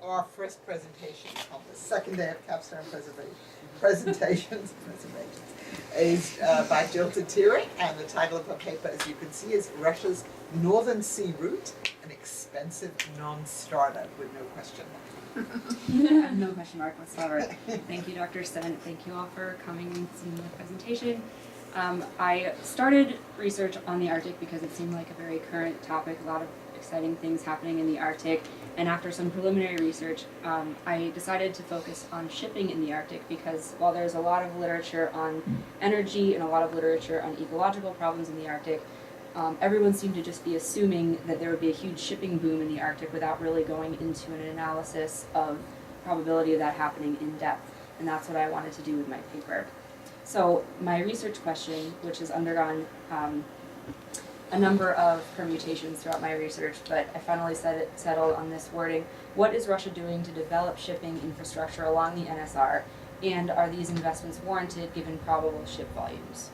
our first presentation on the second day of Capstone presentations is by Jill Tetirick, and the title of her paper, as you can see, is Russia's Northern Sea Route, an expensive non-starter with no question mark. No question mark whatsoever. Thank you, Dr. Stent. Thank you all for coming and seeing my presentation. I started research on the Arctic because it seemed like a very current topic, a lot of exciting things happening in the Arctic, and after some preliminary research, I decided to focus on shipping in the Arctic because while there's a lot of literature on energy and a lot of literature on ecological problems in the Arctic, everyone seemed to just be assuming that there would be a huge shipping boom in the Arctic without really going into an analysis of probability of that happening in depth, and that's what I wanted to do with my paper. So my research question, which has undergone a number of permutations throughout my research, but I finally settled on this wording: what is Russia doing to develop shipping infrastructure along the NSR, and are these investments warranted given probable ship volumes?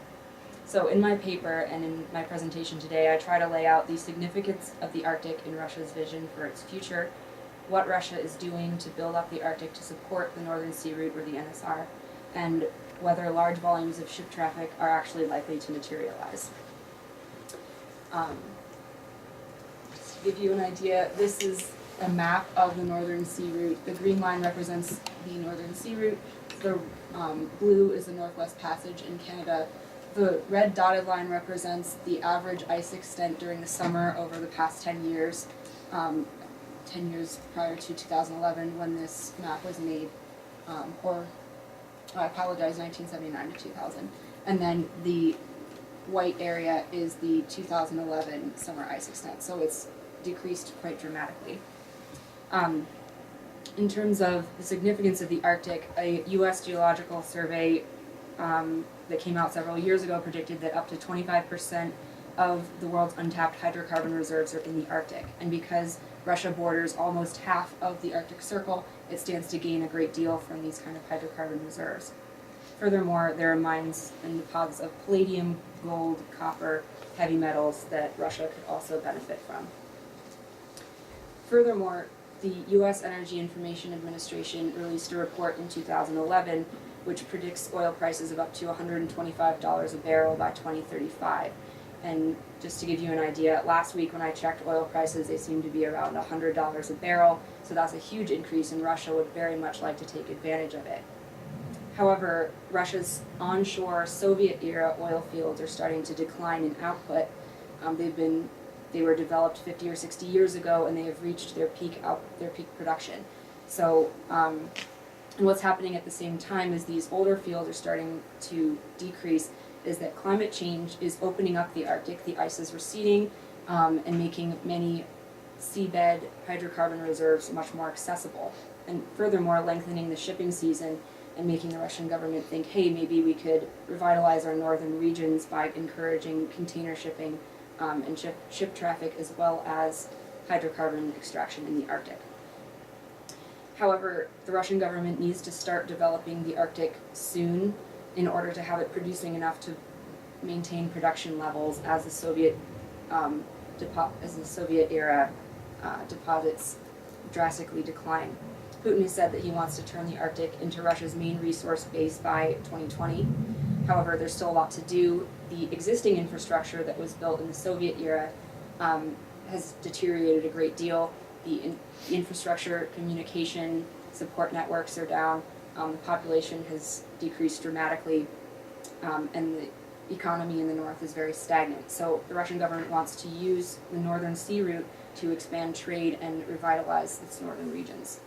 So in my paper and in my presentation today, I try to lay out the significance of the Arctic in Russia's vision for its future, what Russia is doing to build up the Arctic to support the Northern Sea Route or the NSR, and whether large volumes of ship traffic are actually likely to materialize. Just to give you an idea, this is a map of the Northern Sea Route. The green line represents the Northern Sea Route. The blue is the Northwest Passage in Canada. The red dotted line represents the average ice extent during the summer over the past 10 years, 10 years prior to 2011 when this map was made, I apologize, 1979 to 2000. And then the white area is the 2011 summer ice extent, so it's decreased quite dramatically. In terms of the significance of the Arctic, a U.S. geological survey that came out several years ago predicted that up to 25% of the world's untapped hydrocarbon reserves are in the Arctic. And because Russia borders almost half of the Arctic Circle, it stands to gain a great deal from these kind of hydrocarbon reserves. Furthermore, there are mines and deposits of palladium, gold, copper, heavy metals that Russia could also benefit from. Furthermore, the U.S. Energy Information Administration released a report in 2011 which predicts oil prices of up to $125 a barrel by 2035. And just to give you an idea, last week when I checked oil prices, they seem to be around $100 a barrel, so that's a huge increase, and Russia would very much like to take advantage of it. However, Russia's onshore Soviet-era oil fields are starting to decline in output. They were developed 50 or 60 years ago, and they have reached their peak production. So, and what's happening at the same time as these older fields are starting to decrease is that climate change is opening up the Arctic. The ice is receding and making many seabed hydrocarbon reserves much more accessible, and furthermore lengthening the shipping season and making the Russian government think, hey, maybe we could revitalize our northern regions by encouraging container shipping and ship traffic as well as hydrocarbon extraction in the Arctic. However, the Russian government needs to start developing the Arctic soon in order to have it producing enough to maintain production levels as the Soviet era deposits drastically decline. Putin has said that he wants to turn the Arctic into Russia's main resource base by 2020. However, there's still a lot to do. The existing infrastructure that was built in the Soviet era has deteriorated a great deal. The infrastructure, communication, support networks are down. The population has decreased dramatically, and the economy in the north is very stagnant. So the Russian government wants to use the Northern Sea Route to expand trade and revitalize its northern regions.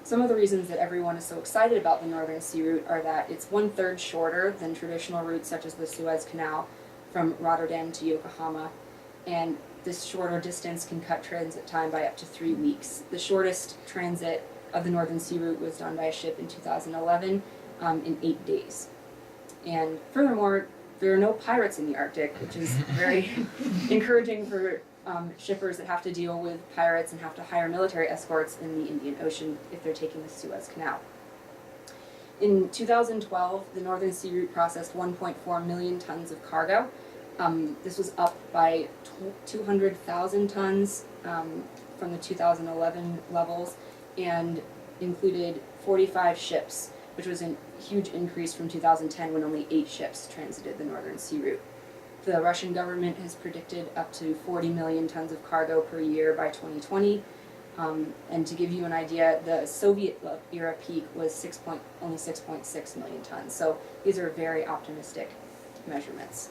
Some of the reasons that everyone is so excited about the Northern Sea Route are that it's 1/3 shorter than traditional routes such as the Suez Canal from Rotterdam to Yokohama, and this shorter distance can cut transit time by up to 3 weeks. The shortest transit of the Northern Sea Route was done by a ship in 2011 in 8 days. And furthermore, there are no pirates in the Arctic, which is very encouraging for shippers that have to deal with pirates and have to hire military escorts in the Indian Ocean if they're taking the Suez Canal. In 2012, the Northern Sea Route processed 1.4 million tons of cargo, This was up by 200,000 tons from the 2011 levels, and included 45 ships, which was a huge increase from 2010 when only 8 ships transited the Northern Sea route. The Russian government has predicted up to 40 million tons of cargo per year by 2020. And to give you an idea, the Soviet era peak was only 6.6 million tons. So these are very optimistic measurements.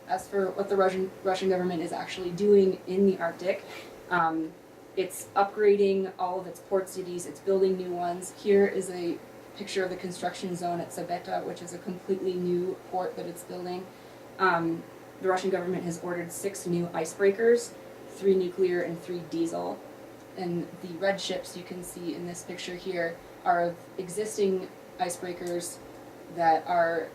As for what the Russian government is actually doing in the Arctic, it's upgrading all of its port cities, it's building new ones. Here is a picture of the construction zone at Sabeta, which is a completely new port that it's building. The Russian government has ordered 6 new icebreakers, 3 nuclear and 3 diesel. And the red ships you can see in this picture here are of existing icebreakers that are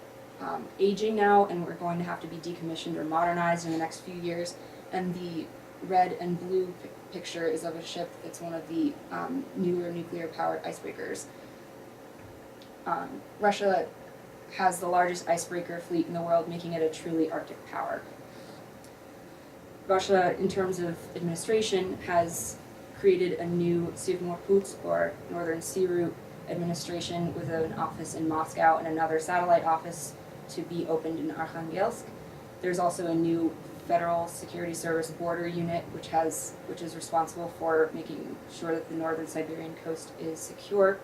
aging now and we're going to have to be decommissioned or modernized in the next few years. And the red and blue picture is of a ship that's one of the newer nuclear-powered icebreakers. Russia has the largest icebreaker fleet in the world, making it a truly Arctic power. Russia, in terms of administration, has created a new Sivmorput, or Northern Sea Route administration, with an office in Moscow and another satellite office to be opened in Arkhangelsk. There's also a new Federal Security Service border unit, which is responsible for making sure that the northern Siberian coast is secure.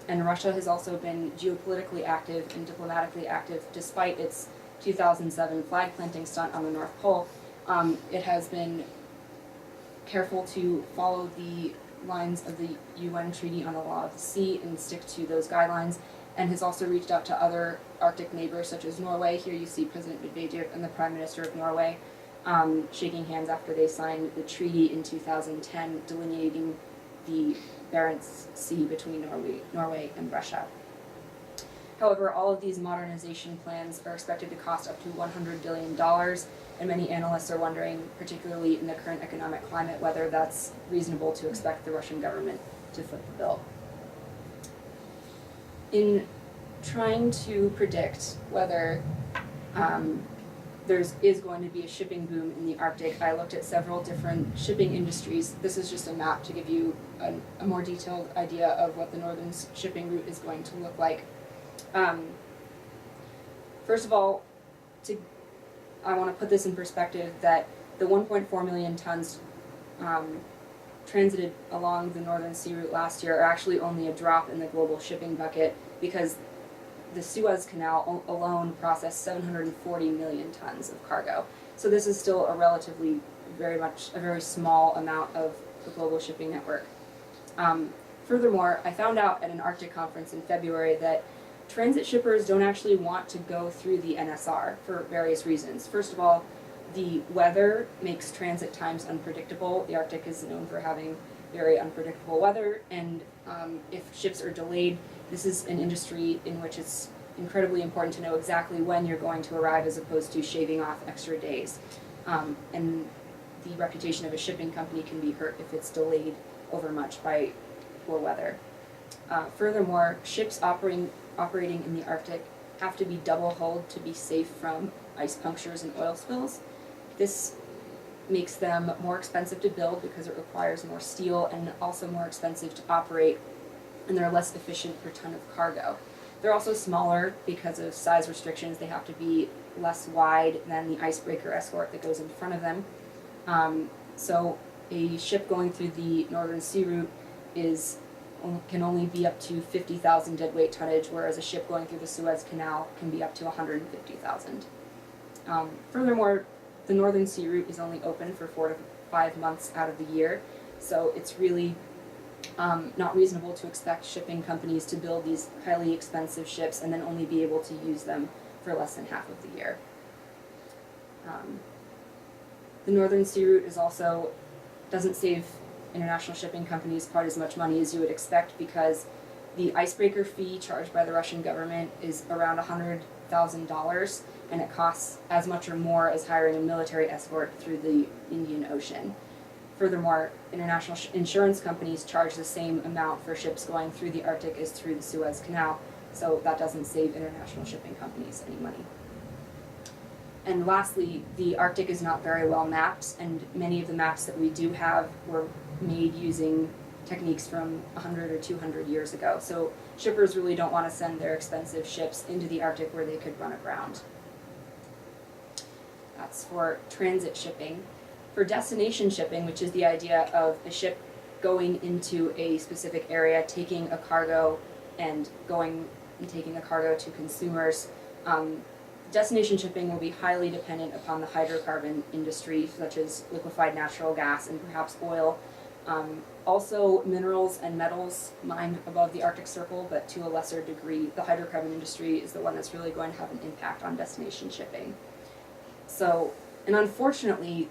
And Russia has also been geopolitically active and diplomatically active despite its 2007 flag planting stunt on the North Pole. It has been careful to follow the lines of the UN Treaty on the Law of the Sea and stick to those guidelines, and has also reached out to other Arctic neighbors such as Norway. Here you see President Medvedev and the Prime Minister of Norway shaking hands after they signed the treaty in 2010 delineating the Barents Sea between Norway and Russia. However, all of these modernization plans are expected to cost up to $100 billion, and many analysts are wondering, particularly in the current economic climate, whether that's reasonable to expect the Russian government to foot the bill. In trying to predict whether there is going to be a shipping boom in the Arctic, I looked at several different shipping industries. This is just a map to give you a more detailed idea of what the northern shipping route is going to look like. First of all, I want to put this in perspective that the 1.4 million tons transited along the Northern Sea Route last year are actually only a drop in the global shipping bucket, because the Suez Canal alone processed 740 million tons of cargo. So this is still a relatively a very small amount of the global shipping network. Furthermore, I found out at an Arctic conference in February that transit shippers don't actually want to go through the NSR for various reasons. First of all, the weather makes transit times unpredictable. The Arctic is known for having very unpredictable weather, and if ships are delayed, this is an industry in which it's incredibly important to know exactly when you're going to arrive as opposed to shaving off extra days. And the reputation of a shipping company can be hurt if it's delayed overmuch by poor weather. Furthermore, ships operating in the Arctic have to be double-hulled to be safe from ice punctures and oil spills. This makes them more expensive to build because it requires more steel, and also more expensive to operate, and they're less efficient per ton of cargo. They're also smaller because of size restrictions. They have to be less wide than the icebreaker escort that goes in front of them. So a ship going through the Northern Sea Route can only be up to 50,000 deadweight tonnage, whereas a ship going through the Suez Canal can be up to 150,000. Furthermore, the Northern Sea Route is only open for 4 to 5 months out of the year, so it's really not reasonable to expect shipping companies to build these highly expensive ships and then only be able to use them for less than half of the year. The Northern Sea Route doesn't save international shipping companies quite as much money as you would expect, because the icebreaker fee charged by the Russian government is around $100,000, and it costs as much or more as hiring a military escort through the Indian Ocean. Furthermore, international insurance companies charge the same amount for ships going through the Arctic as through the Suez Canal, So that doesn't save international shipping companies any money. And lastly, the Arctic is not very well mapped, and many of the maps that we do have were made using techniques from 100 or 200 years ago. So shippers really don't want to send their expensive ships into the Arctic where they could run aground. That's for transit shipping. For destination shipping, which is the idea of a ship going into a specific area, taking a cargo and taking the cargo to consumers, destination shipping will be highly dependent upon the hydrocarbon industry, such as liquefied natural gas and perhaps oil. Also minerals and metals mined above the Arctic Circle, but to a lesser degree. The hydrocarbon industry is the one that's really going to have an impact on destination shipping. So, and unfortunately,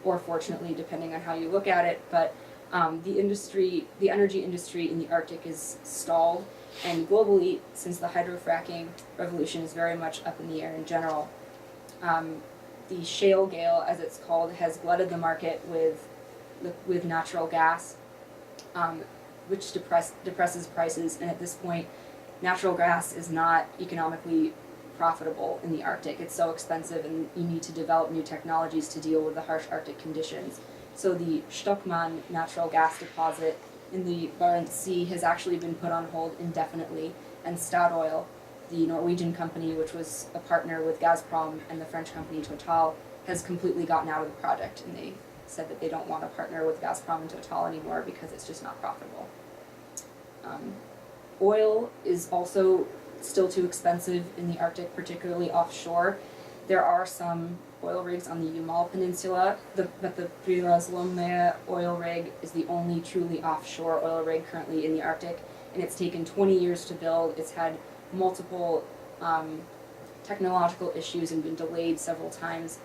or fortunately, depending on how you look at it, but the energy industry in the Arctic is stalled, and globally, since the hydrofracking revolution is very much up in the air in general, the shale gale, as it's called, has glutted the market with natural gas, which depresses prices, and at this point, natural gas is not economically profitable in the Arctic. It's so expensive, and you need to develop new technologies to deal with the harsh Arctic conditions. So the Stockman natural gas deposit in the Barents Sea has actually been put on hold indefinitely, and Statoil, the Norwegian company which was a partner with Gazprom and the French company Total, has completely gotten out of the project, and they said that they don't want to partner with Gazprom and Total anymore because it's just not profitable. Oil is also still too expensive in the Arctic, particularly offshore. There are some oil rigs on the Yamal Peninsula, but the Prirazlomne oil rig is the only truly offshore oil rig currently in the Arctic, and it's taken 20 years to build. It's had multiple technological issues and been delayed several times.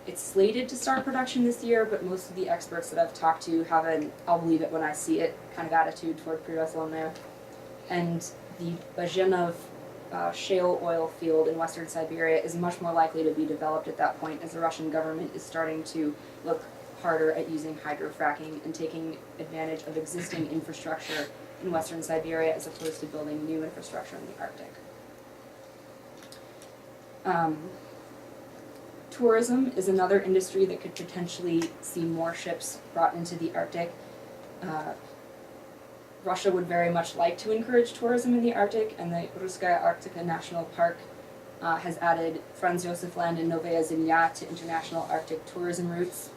It's slated to start production this year, but most of the experts that I've talked to have an "I'll believe it when I see it" kind of attitude toward Prirazlomne. And the Bazhenov shale oil field in western Siberia is much more likely to be developed at that point, as the Russian government is starting to look harder at using hydrofracking and taking advantage of existing infrastructure in western Siberia as opposed to building new infrastructure in the Arctic. Tourism is another industry that could potentially see more ships brought into the Arctic. Russia would very much like to encourage tourism in the Arctic, and the Ruskaya Arktika National Park has added Franz Josef Land and Novaya Zemlya to international Arctic tourism routes.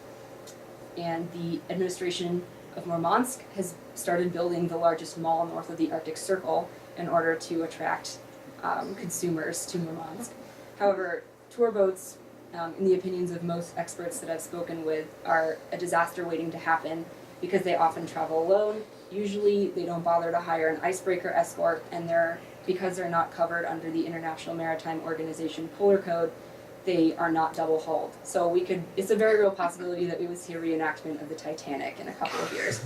And the administration of Murmansk has started building the largest mall north of the Arctic Circle in order to attract consumers to Murmansk. However, tour boats, in the opinions of most experts that I've spoken with, are a disaster waiting to happen because they often travel alone. Usually they don't bother to hire an icebreaker escort, and because they're not covered under the International Maritime Organization Polar Code, they are not double-hulled. So it's a very real possibility that we would see a reenactment of the Titanic in a couple of years,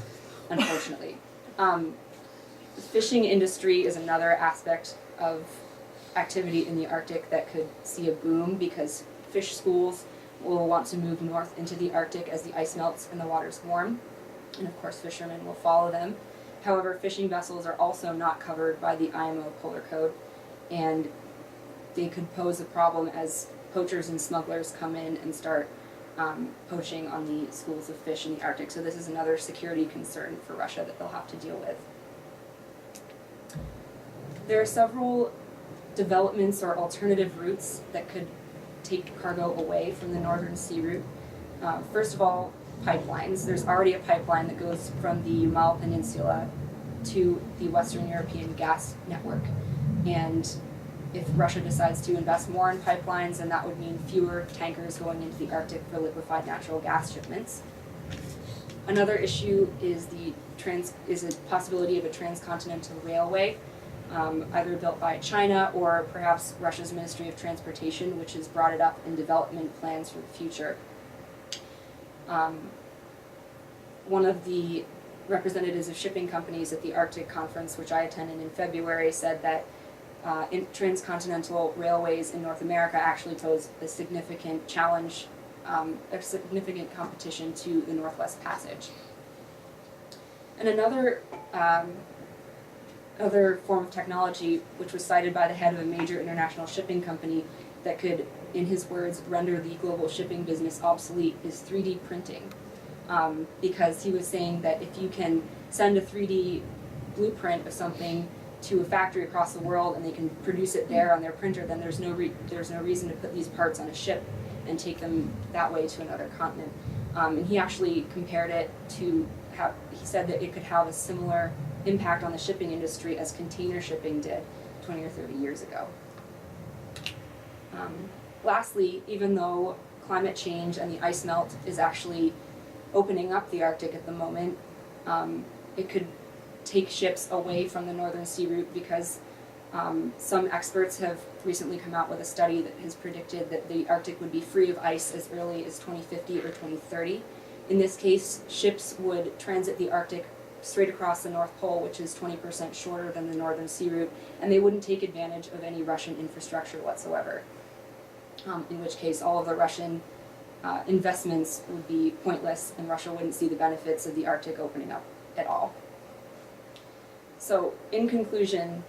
unfortunately. The fishing industry is another aspect of activity in the Arctic that could see a boom, because fish schools will want to move north into the Arctic as the ice melts and the waters warm. And of course fishermen will follow them. However, fishing vessels are also not covered by the IMO Polar Code, and they could pose a problem as poachers and smugglers come in and start poaching on the schools of fish in the Arctic. So this is another security concern for Russia that they'll have to deal with. There are several developments or alternative routes that could take cargo away from the Northern Sea route. First of all, pipelines. There's already a pipeline that goes from the Yamal Peninsula to the Western European gas network. And if Russia decides to invest more in pipelines, then that would mean fewer tankers going into the Arctic for liquefied natural gas shipments. Another issue is a possibility of a transcontinental railway, either built by China or perhaps Russia's Ministry of Transportation, which has brought it up in development plans for the future. One of the representatives of shipping companies at the Arctic conference, which I attended in February, said that transcontinental railways in North America actually pose a significant challenge, a significant competition to the Northwest Passage. And another other form of technology, which was cited by the head of a major international shipping company that could, in his words, render the global shipping business obsolete, is 3D printing. Because he was saying that if you can send a 3D blueprint of something to a factory across the world and they can produce it there on their printer, then there's no reason to put these parts on a ship and take them that way to another continent. And he actually compared it to how he said that it could have a similar impact on the shipping industry as container shipping did 20 or 30 years ago. Lastly, even though climate change and the ice melt is actually opening up the Arctic at the moment, it could take ships away from the northern sea route because some experts have recently come out with a study that has predicted that the Arctic would be free of ice as early as 2050 or 2030. In this case, ships would transit the Arctic straight across the North Pole, which is 20% shorter than the northern sea route, and they wouldn't take advantage of any Russian infrastructure whatsoever. In which case, all of the Russian investments would be pointless, and Russia wouldn't see the benefits of the Arctic opening up at all. So, in conclusion,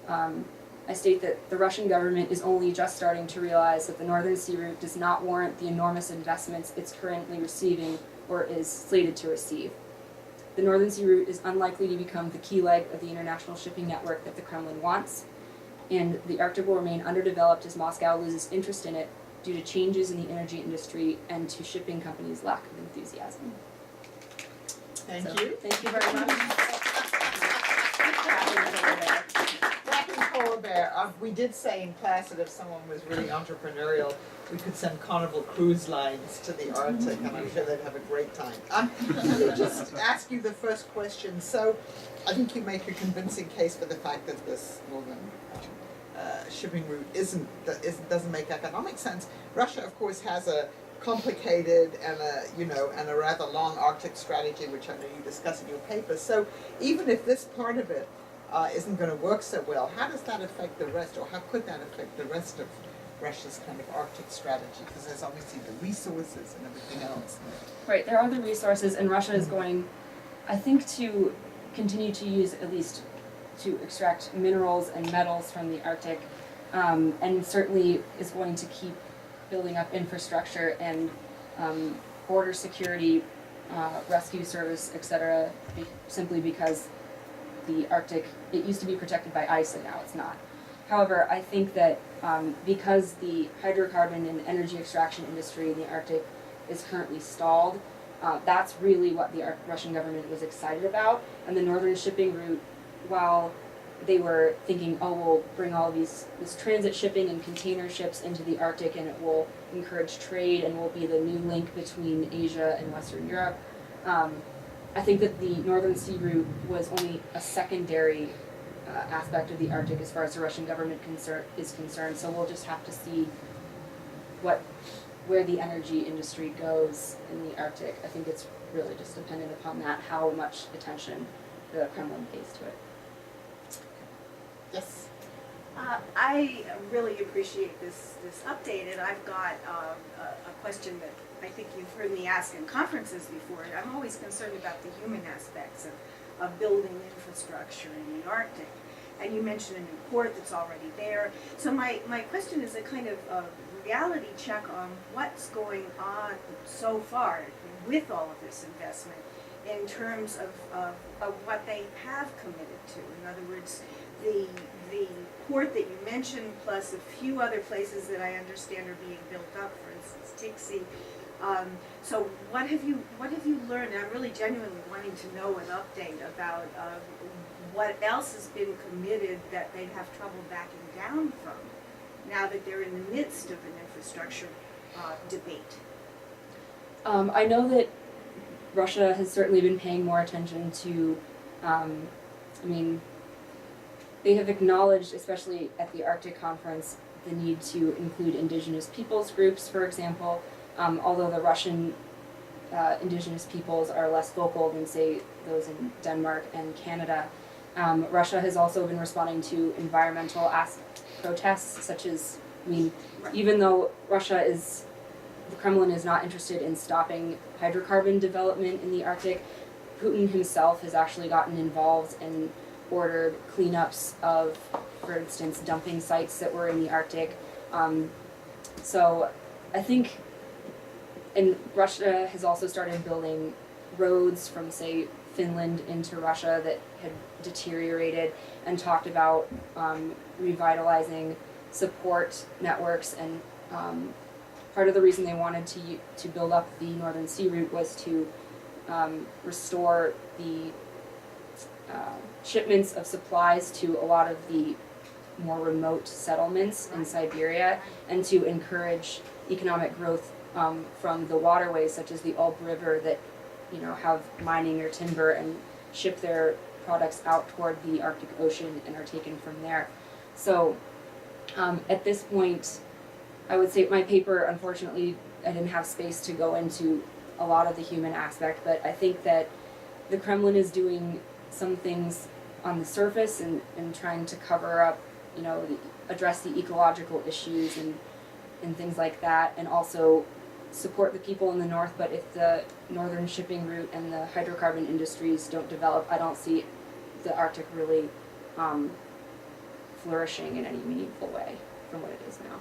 I state that the Russian government is only just starting to realize that the northern sea route does not warrant the enormous investments it's currently receiving or is slated to receive. The northern sea route is unlikely to become the key leg of the international shipping network that the Kremlin wants, and the Arctic will remain underdeveloped as Moscow loses interest in it due to changes in the energy industry and to shipping companies' lack of enthusiasm. Thank So, you. Thank you very much. Back in Polar Bear, we did say in class that if someone was really entrepreneurial, we could send Carnival Cruise Lines to the Arctic, and I'm sure they'd have a great time. Let me just ask you the first question. So, I think you make a convincing case for the fact that this northern shipping route doesn't make economic sense. Russia, of course, has a complicated and a rather long Arctic strategy, which I know you discuss in your paper. So, even if this part of it isn't going to work so well, how does that affect the rest, or how could that affect the rest of Russia's kind of Arctic strategy? Because there's obviously the resources and everything else. Right, there are the resources, and Russia is going, I think, to continue to use, at least to extract minerals and metals from the Arctic, and certainly is going to keep building up infrastructure and border security, rescue service, etc., simply because the Arctic, it used to be protected by ice and now it's not. However, I think that because the hydrocarbon and energy extraction industry in the Arctic is currently stalled, that's really what the Russian government was excited about. And the northern shipping route, while they were thinking, oh, we'll bring all this transit shipping and container ships into the Arctic and it will encourage trade and will be the new link between Asia and Western Europe. I think that the northern sea route was only a secondary aspect of the Arctic as far as the Russian government is concerned. So we'll just have to see where the energy industry goes in the Arctic. I think it's really just dependent upon that, how much attention the Kremlin pays to it. Yes. I really appreciate this update, and I've got a question that I think you've heard me ask in conferences before. I'm always concerned about the human aspects of building infrastructure in the Arctic. And you mentioned a new port that's already there. So my question is a kind of reality check on what's going on so far with all of this investment in terms of what they have committed to. In other words, the port that you mentioned, plus a few other places that I understand are being built up, for instance, Tixi. So what have you learned? And I'm really genuinely wanting to know an update about what else has been committed that they have trouble backing down from now that they're in the midst of an infrastructure debate. I know that Russia has certainly been paying more attention to, they have acknowledged, especially at the Arctic Conference, the need to include indigenous peoples groups, for example, although the Russian indigenous peoples are less vocal than, say, those in Denmark and Canada. Russia has also been responding to environmental protests, such as, even though the Kremlin is not interested in stopping hydrocarbon development in the Arctic, Putin himself has actually gotten involved in ordered cleanups of, for instance, dumping sites that were in the Arctic. So I think, and Russia has also started building roads from, say, Finland into Russia that had deteriorated, and talked about revitalizing support networks. And part of the reason they wanted to build up the Northern Sea Route was to restore the shipments of supplies to a lot of the more remote settlements in Siberia, and to encourage economic growth from the waterways such as the Ob River that, you know, have mining or timber and ship their products out toward the Arctic Ocean and are taken from there. So at this point, I would say my paper, unfortunately, I didn't have space to go into a lot of the human aspect, but I think that the Kremlin is doing some things on the surface and trying to cover up, you know, address the ecological issues and things like that, and also support the people in the north. But if the northern shipping route and the hydrocarbon industries don't develop, I don't see the Arctic really flourishing in any meaningful way from what it is now.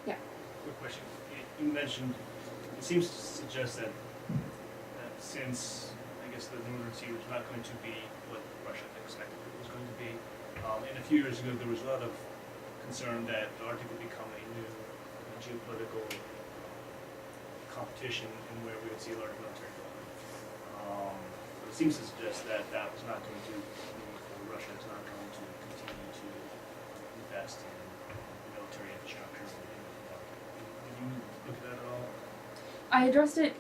Yeah. Quick question. You mentioned, it seems to suggest that since, I guess, the Northern Sea was not going to be what Russia expected it was going to be, and a few years ago there was a lot of concern that the Arctic would become a new geopolitical competition in where we would see a large military development. But it seems to suggest that that was not going to be meaningful. Russia is not going to continue to invest in military infrastructure in the Arctic. Did you look at that at all? I addressed it,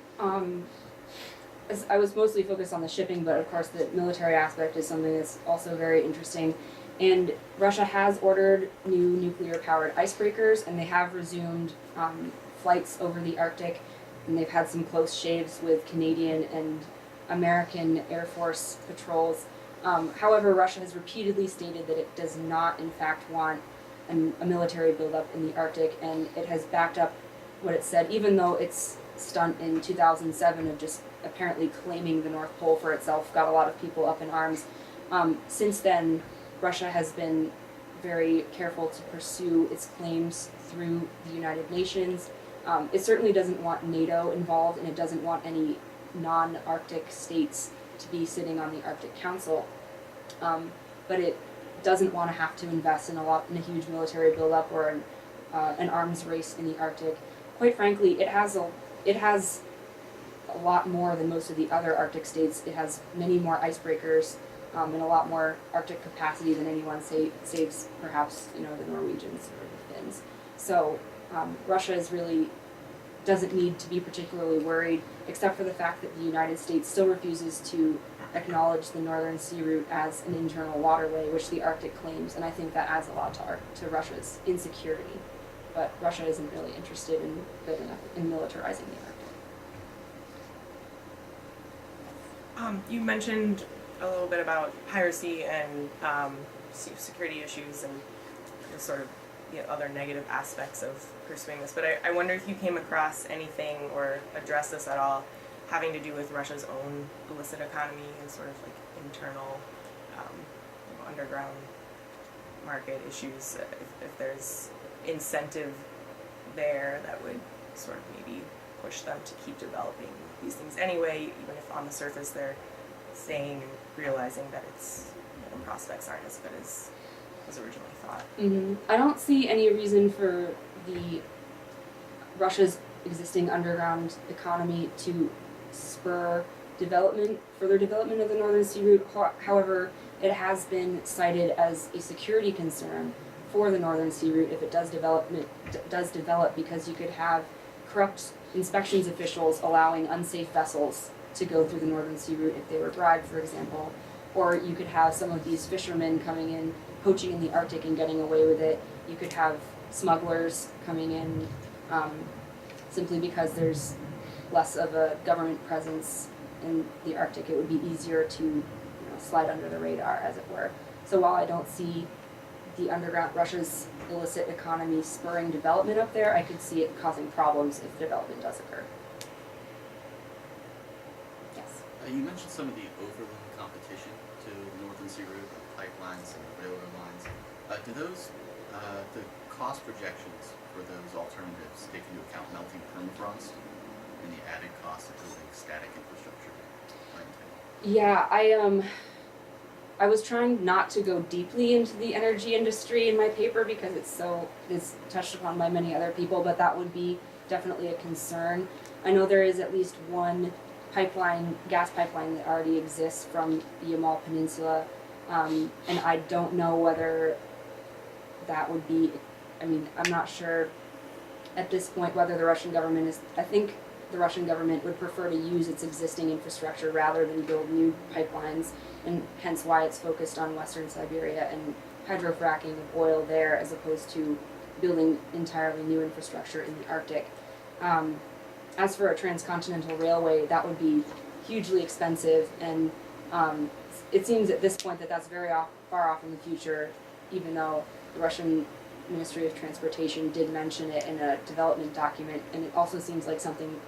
as I was mostly focused on the shipping, but of course the military aspect is something that's also very interesting. And Russia has ordered new nuclear-powered icebreakers, and they have resumed flights over the Arctic, and they've had some close shaves with Canadian and American Air Force patrols. However, Russia has repeatedly stated that it does not, in fact, want a military buildup in the Arctic, and it has backed up what it said, even though its stunt in 2007 of just apparently claiming the North Pole for itself got a lot of people up in arms. Since then, Russia has been very careful to pursue its claims through the United Nations. It certainly doesn't want NATO involved, and it doesn't want any non-Arctic states to be sitting on the Arctic Council. But it doesn't want to have to invest in a huge military buildup or an arms race in the Arctic. Quite frankly, it has a lot more than most of the other Arctic states. It has many more icebreakers and a lot more Arctic capacity than anyone, saves perhaps, you know, the Norwegians or the Finns. So Russia doesn't need to be particularly worried, except for the fact that the United States still refuses to acknowledge the Northern Sea Route as an internal waterway, which the Arctic claims, and I think that adds a lot to Russia's insecurity. But Russia isn't really interested in building up and militarizing the Arctic. You mentioned a little bit about piracy and security issues and the sort of other negative aspects of pursuing this, but I wonder if you came across anything or addressed this at all having to do with Russia's own illicit economy and sort of like internal underground market issues, if there's incentive there that would sort of maybe push them to keep developing these things anyway, even if on the surface they're saying and realizing that it's the prospects aren't as good as originally thought. Mm-hmm. I don't see any reason for Russia's existing underground economy to spur further development of the Northern Sea Route. However, it has been cited as a security concern for the Northern Sea Route if it does develop, because you could have corrupt inspections officials allowing unsafe vessels to go through the Northern Sea Route if they were bribed, for example. Or you could have some of these fishermen coming in, poaching in the Arctic and getting away with it. You could have smugglers coming in simply because there's less of a government presence in the Arctic. It would be easier to slide under the radar, as it were. So while I don't see Russia's illicit economy spurring development up there, I could see it causing problems if development does occur. Yes. You mentioned some of the overland competition to the Northern Sea Route, pipelines and railroad lines. Do those, the cost projections for those alternatives take into account melting permafrost and the added cost of building static infrastructure? Yeah, I was trying not to go deeply into the energy industry in my paper because it's touched upon by many other people, but that would be definitely a concern. I know there is at least one gas pipeline that already exists from the Yamal Peninsula, and I don't know whether that would be, I'm not sure at this point whether the Russian government I think the Russian government would prefer to use its existing infrastructure rather than build new pipelines, and hence why it's focused on Western Siberia and hydrofracking of oil there as opposed to building entirely new infrastructure in the Arctic. As for a transcontinental railway, that would be hugely expensive, and it seems at this point that that's very far off in the future, even though the Russian Ministry of Transportation did mention it in a development document, and it also seems like something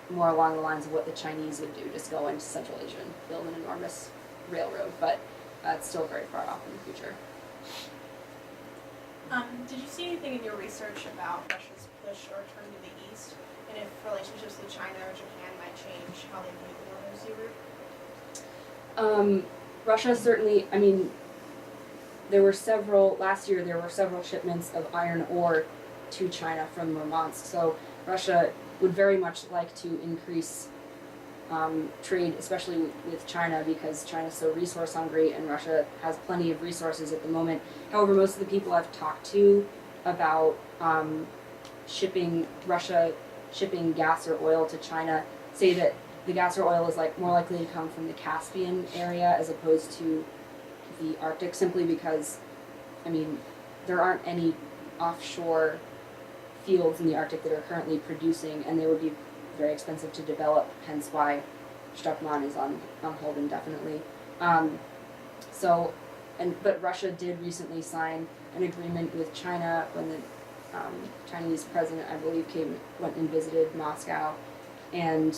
more along the lines of what the Chinese would do, just go into Central Asia and build an enormous railroad, but it's still very far off in the future. Did you see anything in your research about Russia's push or turn to the east, and if relationships with China or Japan might change how they view the Northern Sea Route? Russia certainly, last year there were several shipments of iron ore to China from Murmansk, so Russia would very much like to increase trade, especially with China, because China's so resource hungry and Russia has plenty of resources at the moment. However, most of the people I've talked to about Russia shipping gas or oil to China say that the gas or oil is more likely to come from the Caspian area as opposed to the Arctic, simply because there aren't any offshore fields in the Arctic that are currently producing, and they would be very expensive to develop, hence why Shtokman is on hold indefinitely. But Russia did recently sign an agreement with China when the Chinese president, I believe, went and visited Moscow, and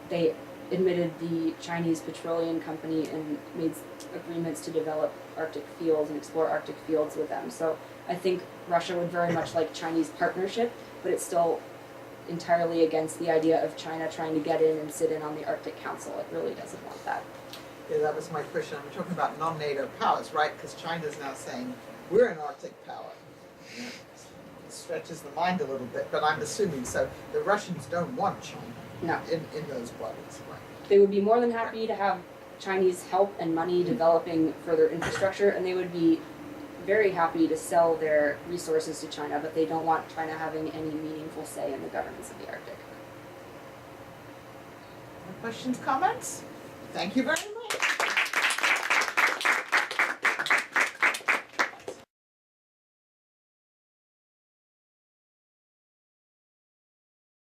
they admitted the Chinese petroleum company and made agreements to develop Arctic fields and explore Arctic fields with them. So I think Russia would very much like Chinese partnership, but it's still entirely against the idea of China trying to get in and sit in on the Arctic Council. It really doesn't want that. Yeah, that was my question. I'm talking about non-NATO powers, right? Because China's now saying, we're an Arctic power. You know, it stretches the mind a little bit, but I'm assuming so. The Russians don't want China in those waters, right? They would be more than happy to have Chinese help and money developing further infrastructure, and they would be very happy to sell their resources to China, but they don't want China having any meaningful say in the governance of the Arctic. Questions, comments? Thank you very